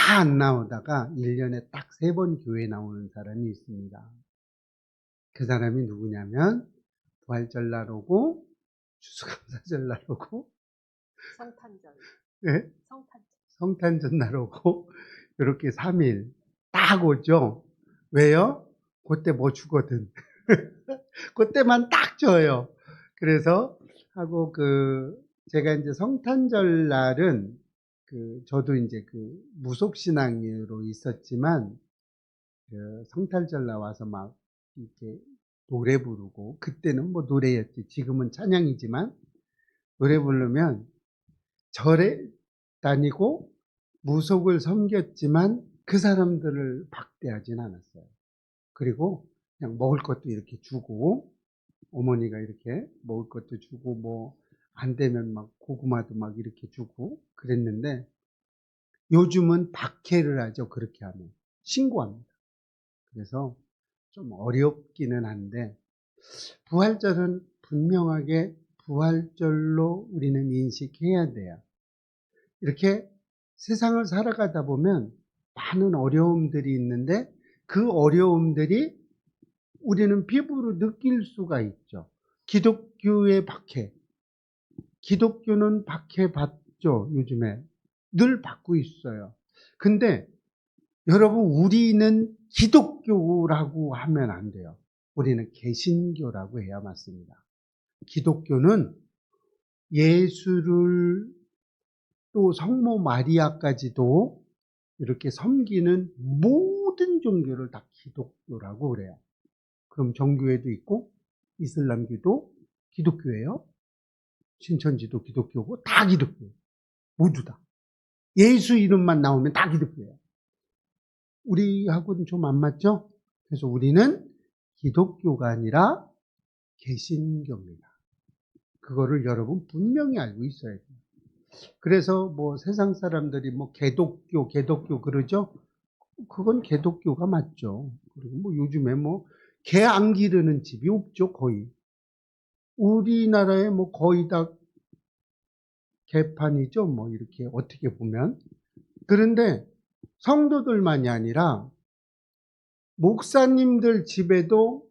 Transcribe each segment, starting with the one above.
다 안 나오다가 1년에 딱 3번 교회 나오는 사람이 있습니다. 그 사람이 누구냐면 부활절날 오고 추수감사절날 오고 성탄절. 예? 성탄절. 성탄절날 오고 이렇게 3일 딱 오죠. 왜요? 그때 뭐 주거든. 그때만 딱 줘요. 그래서 하고 제가 이제 성탄절 날은 저도 이제 무속신앙으로 있었지만 성탄절 나와서 막 이렇게 노래 부르고, 그때는 뭐 노래였지, 지금은 찬양이지만 노래 부르면 절에 다니고 무속을 섬겼지만 그 사람들을 박대하진 않았어요. 그리고 그냥 먹을 것도 이렇게 주고, 어머니가 이렇게 먹을 것도 주고, 뭐 안 되면 막 고구마도 막 이렇게 주고 그랬는데, 요즘은 박해를 하죠. 그렇게 하면 신고합니다. 그래서 좀 어렵기는 한데, 부활절은 분명하게 부활절로 우리는 인식해야 돼요. 이렇게 세상을 살아가다 보면 많은 어려움들이 있는데, 그 어려움들이 우리는 피부로 느낄 수가 있죠. 기독교의 박해. 기독교는 박해받죠, 요즘에. 늘 받고 있어요. 근데 여러분, 우리는 기독교라고 하면 안 돼요. 우리는 개신교라고 해야 맞습니다. 기독교는 예수를, 또 성모 마리아까지도 이렇게 섬기는 모든 종교를 다 기독교라고 그래요. 그럼 정교회도 있고, 이슬람교도 기독교예요. 신천지도 기독교고, 다 기독교예요. 모두 다. 예수 이름만 나오면 다 기독교예요. 우리하고는 좀 안 맞죠? 그래서 우리는 기독교가 아니라 개신교입니다. 그거를 여러분 분명히 알고 있어야 돼요. 그래서 뭐 세상 사람들이 뭐 개독교 그러죠? 그건 개독교가 맞죠. 그리고 뭐 요즘에 뭐 개 안 기르는 집이 없죠, 거의. 우리나라에 뭐 거의 다 개판이죠, 뭐 이렇게 어떻게 보면. 그런데 성도들만이 아니라 목사님들 집에도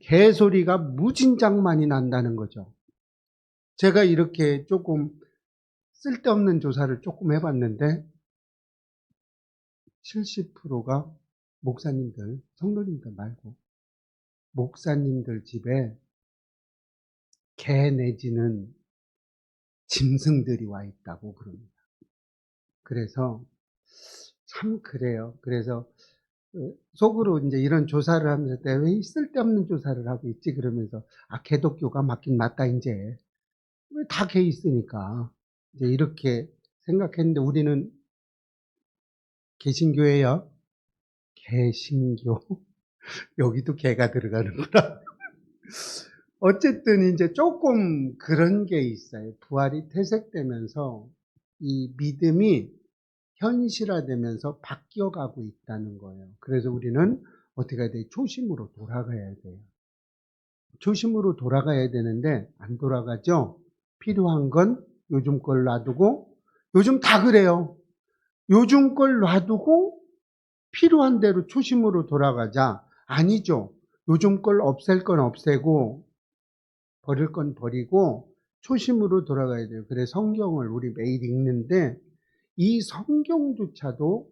개소리가 무진장 많이 난다는 거죠. 제가 이렇게 조금 쓸데없는 조사를 조금 해봤는데 70%가 목사님들, 성도님들 말고 목사님들 집에 개 내지는 짐승들이 와 있다고 그럽니다. 그래서 참 그래요. 그래서 속으로 이제 이런 조사를 하면서 왜 쓸데없는 조사를 하고 있지 그러면서 개독교가 맞긴 맞다 이제. 왜 다 개 있으니까 이제 이렇게 생각했는데, 우리는 개신교예요. 개신교. 여기도 개가 들어가는구나. 어쨌든 이제 조금 그런 게 있어요. 부활이 퇴색되면서 이 믿음이 현실화되면서 바뀌어가고 있다는 거예요. 그래서 우리는 어떻게 해야 돼요? 초심으로 돌아가야 돼요. 초심으로 돌아가야 되는데 안 돌아가죠? 필요한 건 요즘 걸 놔두고, 요즘 다 그래요. 요즘 걸 놔두고 필요한 대로 초심으로 돌아가자. 아니죠. 요즘 걸 없앨 건 없애고 버릴 건 버리고 초심으로 돌아가야 돼요. 그래서 성경을 우리 매일 읽는데, 이 성경조차도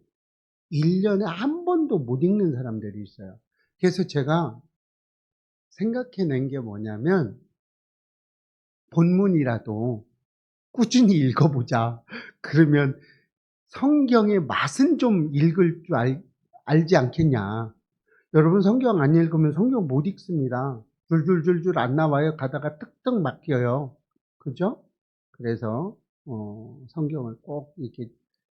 1년에 한 번도 못 읽는 사람들이 있어요. 그래서 제가 생각해낸 게 뭐냐면, 본문이라도 꾸준히 읽어보자. 그러면 성경의 맛은 좀 읽을 줄 알지 않겠냐. 여러분, 성경 안 읽으면 성경 못 읽습니다. 줄줄줄줄 안 나와요. 가다가 뜩뜩 막혀요. 그죠? 그래서 성경을 꼭 이렇게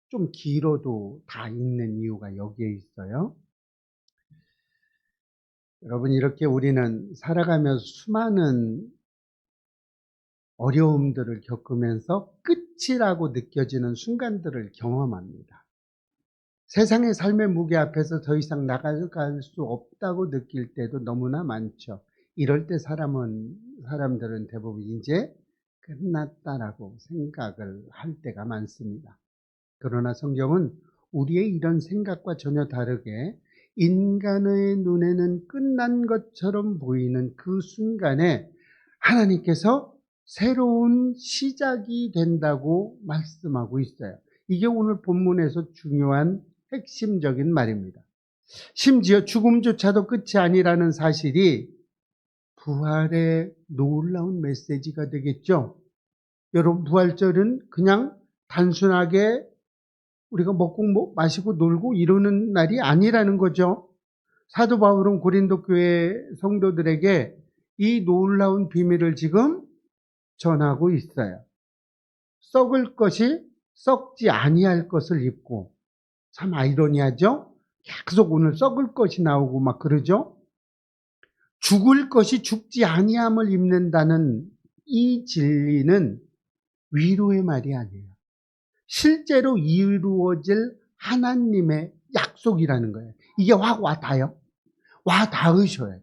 좀 길어도 다 읽는 이유가 여기에 있어요. 여러분, 이렇게 우리는 살아가면서 수많은 어려움들을 겪으면서 끝이라고 느껴지는 순간들을 경험합니다. 세상의 삶의 무게 앞에서 더 이상 나아갈 수 없다고 느낄 때도 너무나 많죠. 이럴 때 사람들은 대부분 이제 끝났다라고 생각을 할 때가 많습니다. 그러나 성경은 우리의 이런 생각과 전혀 다르게 인간의 눈에는 끝난 것처럼 보이는 그 순간에 하나님께서 새로운 시작이 된다고 말씀하고 있어요. 이게 오늘 본문에서 중요한 핵심적인 말입니다. 심지어 죽음조차도 끝이 아니라는 사실이 부활의 놀라운 메시지가 되겠죠. 여러분, 부활절은 그냥 단순하게 우리가 먹고 마시고 놀고 이러는 날이 아니라는 거죠. 사도 바울은 고린도 교회 성도들에게 이 놀라운 비밀을 지금 전하고 있어요. 썩을 것이 썩지 아니할 것을 입고, 참 아이러니하죠? 계속 오늘 썩을 것이 나오고 막 그러죠? 죽을 것이 죽지 아니함을 입는다는 이 진리는 위로의 말이 아니에요. 실제로 이루어질 하나님의 약속이라는 거예요. 이게 확 와닿아요. 와닿으셔야 돼요.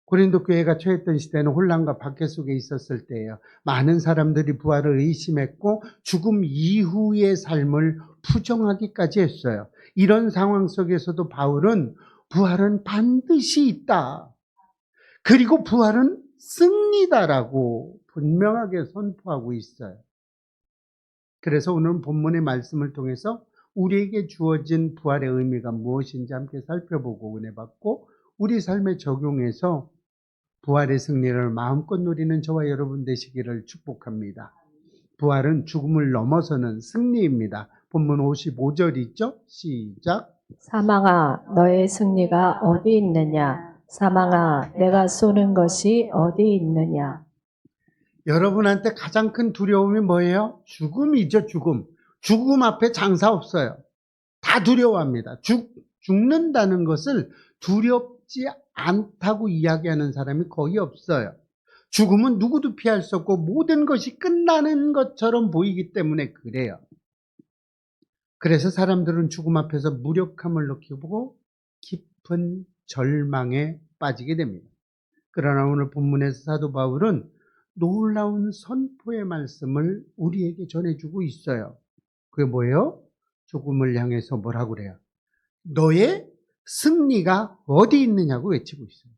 고린도 교회가 처했던 시대는 혼란과 박해 속에 있었을 때예요. 많은 사람들이 부활을 의심했고 죽음 이후의 삶을 부정하기까지 했어요. 이런 상황 속에서도 바울은 부활은 반드시 있다. 그리고 부활은 승리다라고 분명하게 선포하고 있어요. 그래서 오늘 본문의 말씀을 통해서 우리에게 주어진 부활의 의미가 무엇인지 함께 살펴보고 은혜 받고 우리 삶에 적용해서 부활의 승리를 마음껏 누리는 저와 여러분 되시기를 축복합니다. 부활은 죽음을 넘어서는 승리입니다. 본문 55절 있죠? 시작. 사망아, 너의 승리가 어디 있느냐? 사망아, 내가 쏘는 것이 어디 있느냐? 여러분한테 가장 큰 두려움이 뭐예요? 죽음이죠, 죽음. 죽음 앞에 장사 없어요. 다 두려워합니다. 죽는다는 것을 두렵지 않다고 이야기하는 사람이 거의 없어요. 죽음은 누구도 피할 수 없고 모든 것이 끝나는 것처럼 보이기 때문에 그래요. 그래서 사람들은 죽음 앞에서 무력함을 느끼고 깊은 절망에 빠지게 됩니다. 그러나 오늘 본문에서 사도 바울은 놀라운 선포의 말씀을 우리에게 전해주고 있어요. 그게 뭐예요? 죽음을 향해서 뭐라고 그래요? 너의 승리가 어디 있느냐고 외치고 있어요.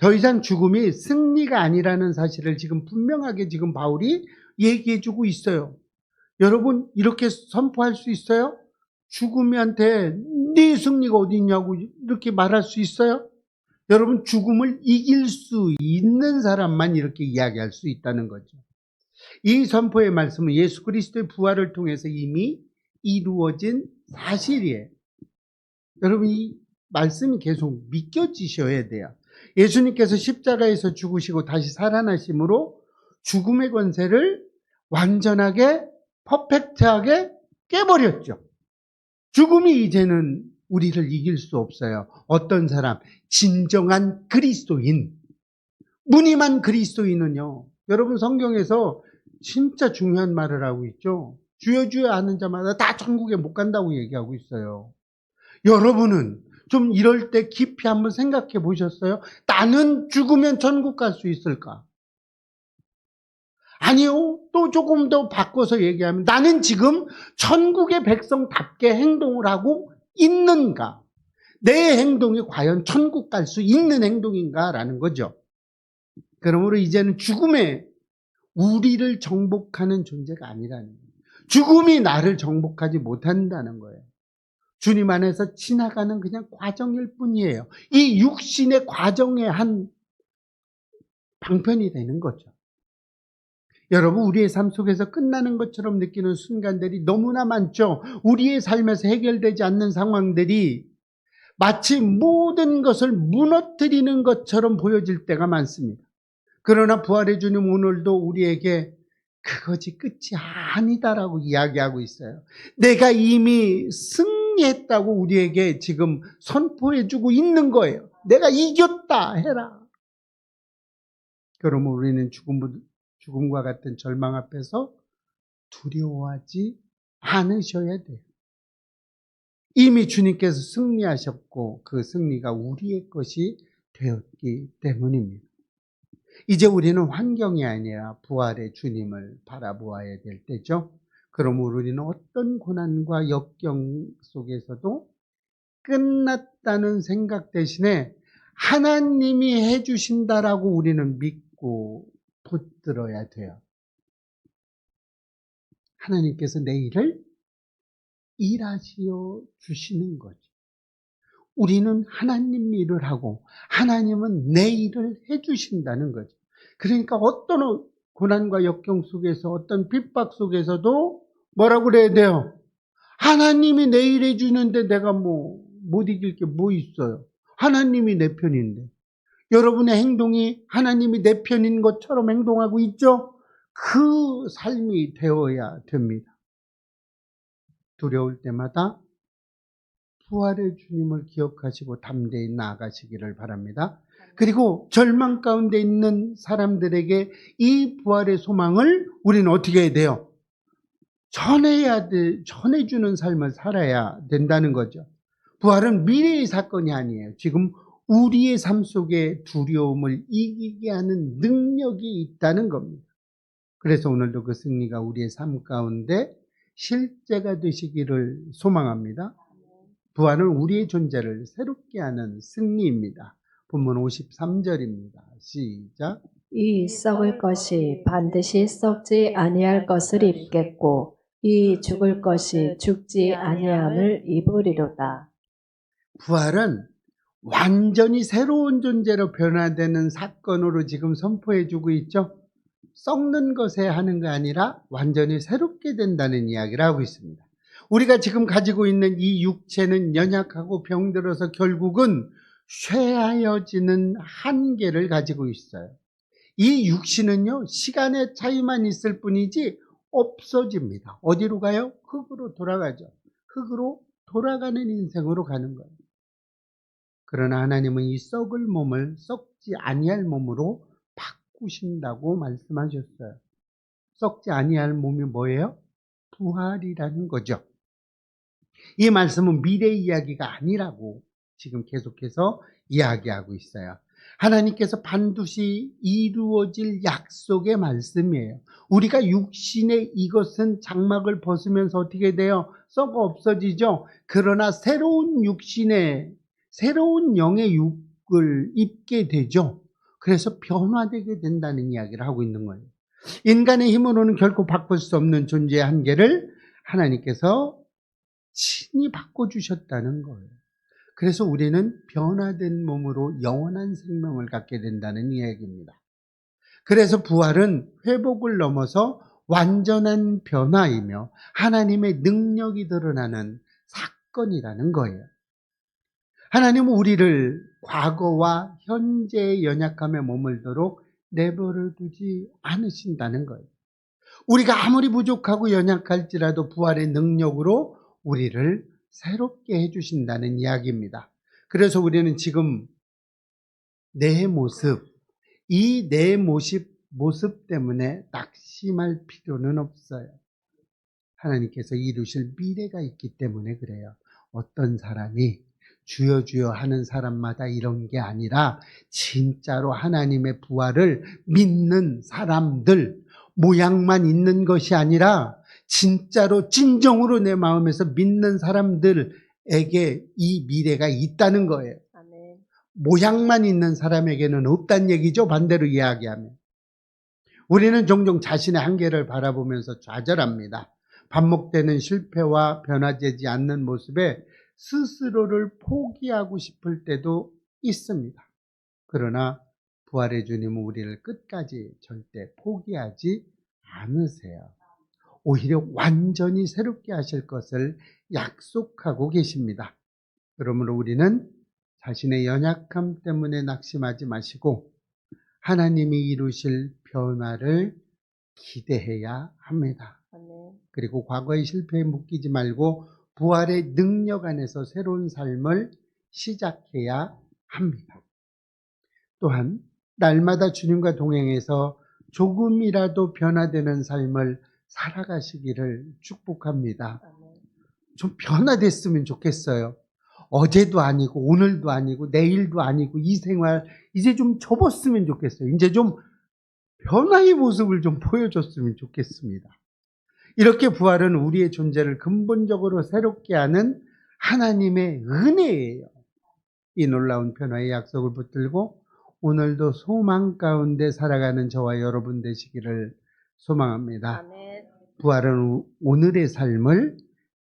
더 이상 죽음이 승리가 아니라는 사실을 지금 분명하게 지금 바울이 얘기해주고 있어요. 여러분 이렇게 선포할 수 있어요? 죽음한테 네 승리가 어디 있냐고 이렇게 말할 수 있어요? 여러분 죽음을 이길 수 있는 사람만 이렇게 이야기할 수 있다는 거죠. 이 선포의 말씀은 예수 그리스도의 부활을 통해서 이미 이루어진 사실이에요. 여러분 이 말씀이 계속 믿겨지셔야 돼요. 예수님께서 십자가에서 죽으시고 다시 살아나심으로 죽음의 권세를 완전하게 퍼펙트하게 깨버렸죠. 죽음이 이제는 우리를 이길 수 없어요. 어떤 사람? 진정한 그리스도인, 무늬만 그리스도인은요. 여러분 성경에서 진짜 중요한 말을 하고 있죠. 주여 주여 하는 자마다 다 천국에 못 간다고 얘기하고 있어요. 여러분은 좀 이럴 때 깊이 한번 생각해 보셨어요? 나는 죽으면 천국 갈 수 있을까? 아니요. 또 조금 더 바꿔서 얘기하면 나는 지금 천국의 백성답게 행동을 하고 있는가? 내 행동이 과연 천국 갈 수 있는 행동인가라는 거죠. 그러므로 이제는 죽음에 우리를 정복하는 존재가 아니라는 거예요. 죽음이 나를 정복하지 못한다는 거예요. 주님 안에서 지나가는 그냥 과정일 뿐이에요. 이 육신의 과정의 한 방편이 되는 거죠. 여러분 우리의 삶 속에서 끝나는 것처럼 느끼는 순간들이 너무나 많죠. 우리의 삶에서 해결되지 않는 상황들이 마치 모든 것을 무너뜨리는 것처럼 보여질 때가 많습니다. 그러나 부활의 주님 오늘도 우리에게 그것이 끝이 아니다라고 이야기하고 있어요. 내가 이미 승리했다고 우리에게 지금 선포해주고 있는 거예요. 내가 이겼다 해라. 그러면 우리는 죽음과 같은 절망 앞에서 두려워하지 않으셔야 돼요. 이미 주님께서 승리하셨고 그 승리가 우리의 것이 되었기 때문입니다. 이제 우리는 환경이 아니라 부활의 주님을 바라보아야 될 때죠. 그러므로 우리는 어떤 고난과 역경 속에서도 끝났다는 생각 대신에 하나님이 해주신다라고 우리는 믿고 붙들어야 돼요. 하나님께서 내 일을 일하시어 주시는 거죠. 우리는 하나님 일을 하고 하나님은 내 일을 해주신다는 거죠. 그러니까 어떤 고난과 역경 속에서 어떤 핍박 속에서도 뭐라고 그래야 돼요? 하나님이 내 일 해주는데 내가 못 이길 게 뭐 있어요? 하나님이 내 편인데. 여러분의 행동이 하나님이 내 편인 것처럼 행동하고 있죠? 그 삶이 되어야 됩니다. 두려울 때마다 부활의 주님을 기억하시고 담대히 나아가시기를 바랍니다. 그리고 절망 가운데 있는 사람들에게 이 부활의 소망을 우리는 어떻게 해야 돼요? 전해주는 삶을 살아야 된다는 거죠. 부활은 미래의 사건이 아니에요. 지금 우리의 삶 속에 두려움을 이기게 하는 능력이 있다는 겁니다. 그래서 오늘도 그 승리가 우리의 삶 가운데 실제가 되시기를 소망합니다. 부활은 우리의 존재를 새롭게 하는 승리입니다. 본문 53절입니다. 시작. 이 썩을 것이 반드시 썩지 아니할 것을 입겠고 이 죽을 것이 죽지 아니함을 입으리로다. 부활은 완전히 새로운 존재로 변화되는 사건으로 지금 선포해주고 있죠. 썩는 것에 하는 게 아니라 완전히 새롭게 된다는 이야기를 하고 있습니다. 우리가 지금 가지고 있는 이 육체는 연약하고 병들어서 결국은 쇠하여지는 한계를 가지고 있어요. 이 육신은요, 시간의 차이만 있을 뿐이지 없어집니다. 어디로 가요? 흙으로 돌아가죠. 흙으로 돌아가는 인생으로 가는 거예요. 그러나 하나님은 이 썩을 몸을 썩지 아니할 몸으로 바꾸신다고 말씀하셨어요. 썩지 아니할 몸이 뭐예요? 부활이라는 거죠. 이 말씀은 미래 이야기가 아니라고 지금 계속해서 이야기하고 있어요. 하나님께서 반드시 이루어질 약속의 말씀이에요. 우리가 육신의 이것은 장막을 벗으면서 어떻게 돼요? 썩어 없어지죠. 그러나 새로운 육신의 새로운 영의 육을 입게 되죠. 그래서 변화되게 된다는 이야기를 하고 있는 거예요. 인간의 힘으로는 결코 바꿀 수 없는 존재의 한계를 하나님께서 친히 바꿔주셨다는 거예요. 그래서 우리는 변화된 몸으로 영원한 생명을 갖게 된다는 이야기입니다. 그래서 부활은 회복을 넘어서 완전한 변화이며 하나님의 능력이 드러나는 사건이라는 거예요. 하나님은 우리를 과거와 현재의 연약함에 머물도록 내버려 두지 않으신다는 거예요. 우리가 아무리 부족하고 연약할지라도 부활의 능력으로 우리를 새롭게 해주신다는 이야기입니다. 그래서 우리는 지금 내 모습, 이 내 모습 때문에 낙심할 필요는 없어요. 하나님께서 이루실 미래가 있기 때문에 그래요. 어떤 사람이 주여 주여 하는 사람마다 이런 게 아니라 진짜로 하나님의 부활을 믿는 사람들, 모양만 있는 것이 아니라 진짜로 진정으로 내 마음에서 믿는 사람들에게 이 미래가 있다는 거예요. 아멘. 모양만 있는 사람에게는 없다는 얘기죠. 반대로 이야기하면. 우리는 종종 자신의 한계를 바라보면서 좌절합니다. 반복되는 실패와 변화되지 않는 모습에 스스로를 포기하고 싶을 때도 있습니다. 그러나 부활의 주님은 우리를 끝까지 절대 포기하지 않으세요. 오히려 완전히 새롭게 하실 것을 약속하고 계십니다. 그러므로 우리는 자신의 연약함 때문에 낙심하지 마시고 하나님이 이루실 변화를 기대해야 합니다. 아멘. 그리고 과거의 실패에 묶이지 말고 부활의 능력 안에서 새로운 삶을 시작해야 합니다. 또한 날마다 주님과 동행해서 조금이라도 변화되는 삶을 살아가시기를 축복합니다. 아멘. 좀 변화됐으면 좋겠어요. 어제도 아니고 오늘도 아니고 내일도 아니고 이 생활 이제 좀 접었으면 좋겠어요. 이제 좀 변화의 모습을 좀 보여줬으면 좋겠습니다. 이렇게 부활은 우리의 존재를 근본적으로 새롭게 하는 하나님의 은혜예요. 이 놀라운 변화의 약속을 붙들고 오늘도 소망 가운데 살아가는 저와 여러분 되시기를 소망합니다. 아멘. 부활은 오늘의 삶을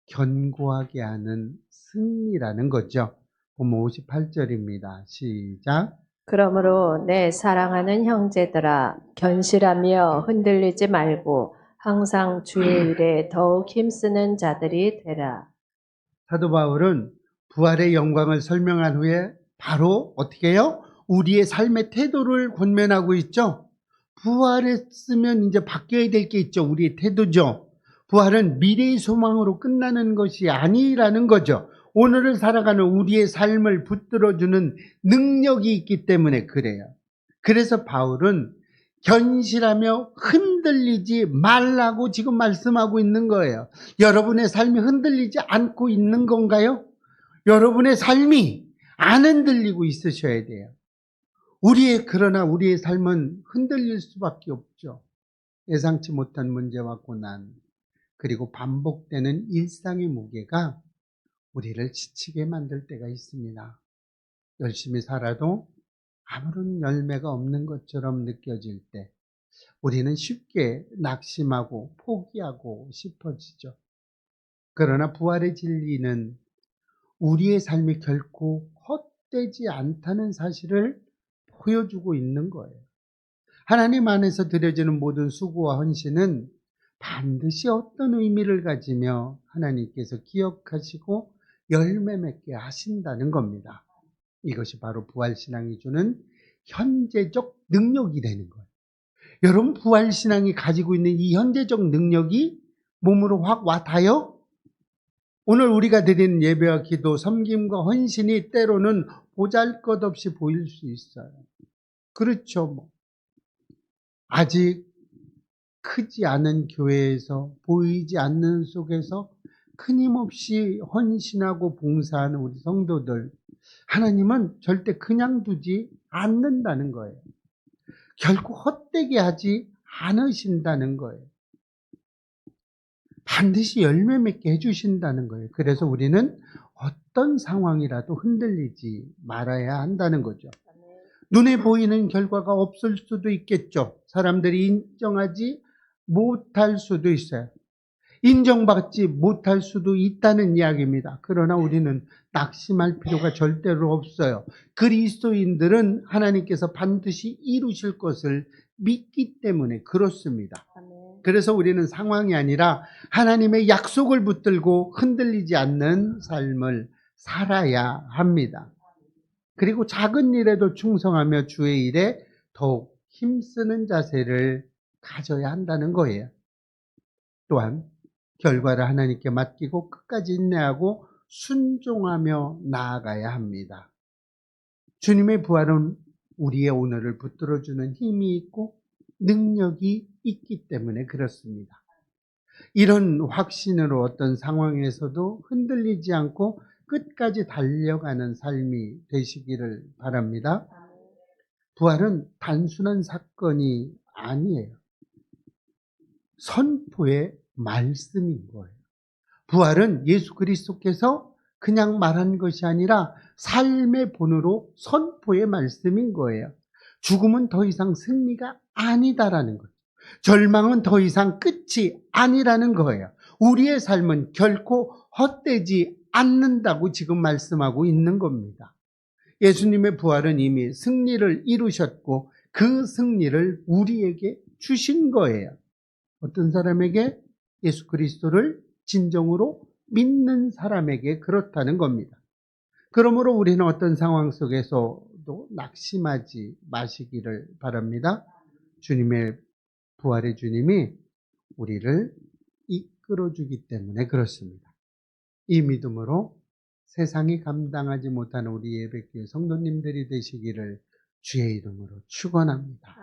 견고하게 하는 승리라는 거죠. 본문 58절입니다. 시작. 그러므로 내 사랑하는 형제들아 견실하며 흔들리지 말고 항상 주의 일에 더욱 힘쓰는 자들이 되라. 사도 바울은 부활의 영광을 설명한 후에 바로 어떻게 해요? 우리의 삶의 태도를 권면하고 있죠. 부활했으면 이제 바뀌어야 될 게 있죠. 우리의 태도죠. 부활은 미래의 소망으로 끝나는 것이 아니라는 거죠. 오늘을 살아가는 우리의 삶을 붙들어주는 능력이 있기 때문에 그래요. 그래서 바울은 견실하며 흔들리지 말라고 지금 말씀하고 있는 거예요. 여러분의 삶이 흔들리지 않고 있는 건가요? 여러분의 삶이 안 흔들리고 있으셔야 돼요. 그러나 우리의 삶은 흔들릴 수밖에 없죠. 예상치 못한 문제와 고난, 그리고 반복되는 일상의 무게가 우리를 지치게 만들 때가 있습니다. 열심히 살아도 아무런 열매가 없는 것처럼 느껴질 때 우리는 쉽게 낙심하고 포기하고 싶어지죠. 그러나 부활의 진리는 우리의 삶이 결코 헛되지 않다는 사실을 보여주고 있는 거예요. 하나님 안에서 드려지는 모든 수고와 헌신은 반드시 어떤 의미를 가지며 하나님께서 기억하시고 열매 맺게 하신다는 겁니다. 이것이 바로 부활신앙이 주는 현재적 능력이 되는 거예요. 여러분, 부활신앙이 가지고 있는 이 현재적 능력이 몸으로 확 와 닿아요? 오늘 우리가 드리는 예배와 기도, 섬김과 헌신이 때로는 보잘것없이 보일 수 있어요. 그렇죠. 아직 크지 않은 교회에서 보이지 않는 속에서 끊임없이 헌신하고 봉사하는 우리 성도들, 하나님은 절대 그냥 두지 않는다는 거예요. 결코 헛되게 하지 않으신다는 거예요. 반드시 열매 맺게 해주신다는 거예요. 그래서 우리는 어떤 상황이라도 흔들리지 말아야 한다는 거죠. 눈에 보이는 결과가 없을 수도 있겠죠. 사람들이 인정하지 못할 수도 있어요. 인정받지 못할 수도 있다는 이야기입니다. 그러나 우리는 낙심할 필요가 절대로 없어요. 그리스도인들은 하나님께서 반드시 이루실 것을 믿기 때문에 그렇습니다. 그래서 우리는 상황이 아니라 하나님의 약속을 붙들고 흔들리지 않는 삶을 살아야 합니다. 그리고 작은 일에도 충성하며 주의 일에 더욱 힘쓰는 자세를 가져야 한다는 거예요. 또한 결과를 하나님께 맡기고 끝까지 인내하고 순종하며 나아가야 합니다. 주님의 부활은 우리의 오늘을 붙들어주는 힘이 있고 능력이 있기 때문에 그렇습니다. 이런 확신으로 어떤 상황에서도 흔들리지 않고 끝까지 달려가는 삶이 되시기를 바랍니다. 부활은 단순한 사건이 아니에요. 선포의 말씀인 거예요. 부활은 예수 그리스도께서 그냥 말한 것이 아니라 삶의 본으로 선포의 말씀인 거예요. 죽음은 더 이상 승리가 아니다라는 거예요. 절망은 더 이상 끝이 아니라는 거예요. 우리의 삶은 결코 헛되지 않는다고 지금 말씀하고 있는 겁니다. 예수님의 부활은 이미 승리를 이루셨고 그 승리를 우리에게 주신 거예요. 어떤 사람에게? 예수 그리스도를 진정으로 믿는 사람에게 그렇다는 겁니다. 그러므로 우리는 어떤 상황 속에서도 낙심하지 마시기를 바랍니다. 주님의 부활의 주님이 우리를 이끌어주기 때문에 그렇습니다. 이 믿음으로 세상이 감당하지 못하는 우리 예배교회 성도님들이 되시기를 주의 이름으로 축원합니다.